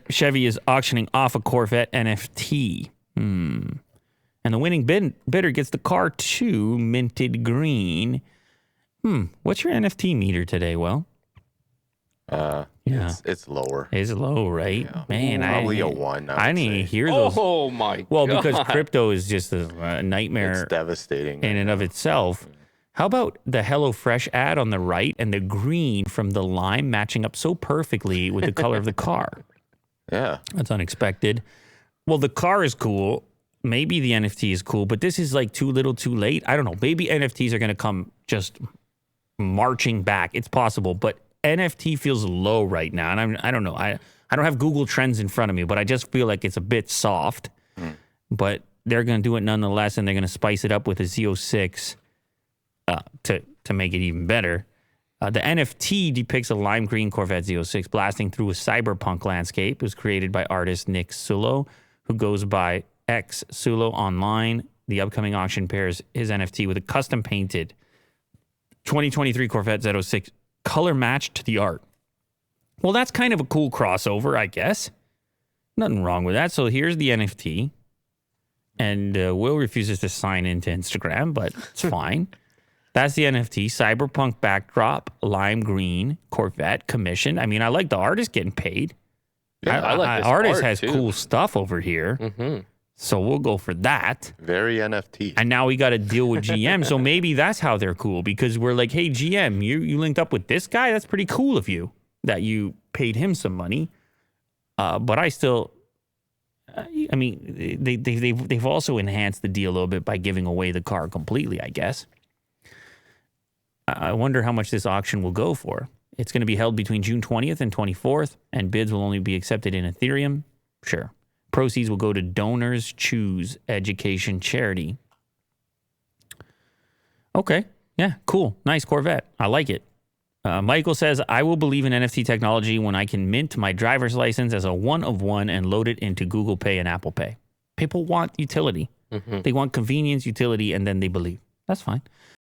Chevy is auctioning off a Corvette NFT. And the winning bidder gets the car too, minted green. What's your NFT meter today, Will? It's lower. It's low, right? Yeah. Man, probably a 1. I didn't even hear those. Oh my god. Well, because crypto is just a nightmare. It's devastating in and of itself. How about the HelloFresh ad on the right and the green from the lime matching up so perfectly with the color of the car? Yeah. That's unexpected. Well, the car is cool. Maybe the NFT is cool, but this is like too little too late. I don't know. Maybe NFTs are going to come just marching back. It's possible, but NFT feels low right now. And I don't know. I don't have Google Trends in front of me, but I just feel like it's a bit soft. But they're going to do it nonetheless, and they're going to spice it up with a Z06 to make it even better. The NFT depicts a lime green Corvette Z06 blasting through a cyberpunk landscape. It was created by artist Nick Sulo, who goes by X Sulo online. The upcoming auction pairs his NFT with a custom painted 2023 Corvette Z06 color matched to the art. Well, that's kind of a cool crossover, I guess. Nothing wrong with that. So here's the NFT. And Will refuses to sign into Instagram, but it's fine. That's the NFT. Cyberpunk backdrop, lime green, Corvette commission. I mean, I like the artist getting paid. Yeah, I like this artist art has too. cool stuff over here. So we'll go for that. Very NFT. And now we got to deal with GM. So maybe that's how they're cool, because we're like, hey, GM, you linked up with this guy? That's pretty cool of you that you paid him some money. But I still, I mean, they've also enhanced the deal a little bit by giving away the car completely, I guess. I wonder how much this auction will go for. It's going to be held between June 20th and 24th, and bids will only be accepted in Ethereum. Sure. Proceeds will go to Donors Choose Education Charity. Okay. Yeah, cool. Nice Corvette. I like it. Michael says, I will believe in NFT technology when I can mint my driver's license as a one of one and load it into Google Pay and Apple Pay. People want utility. They want convenience, utility, and then they believe. That's fine.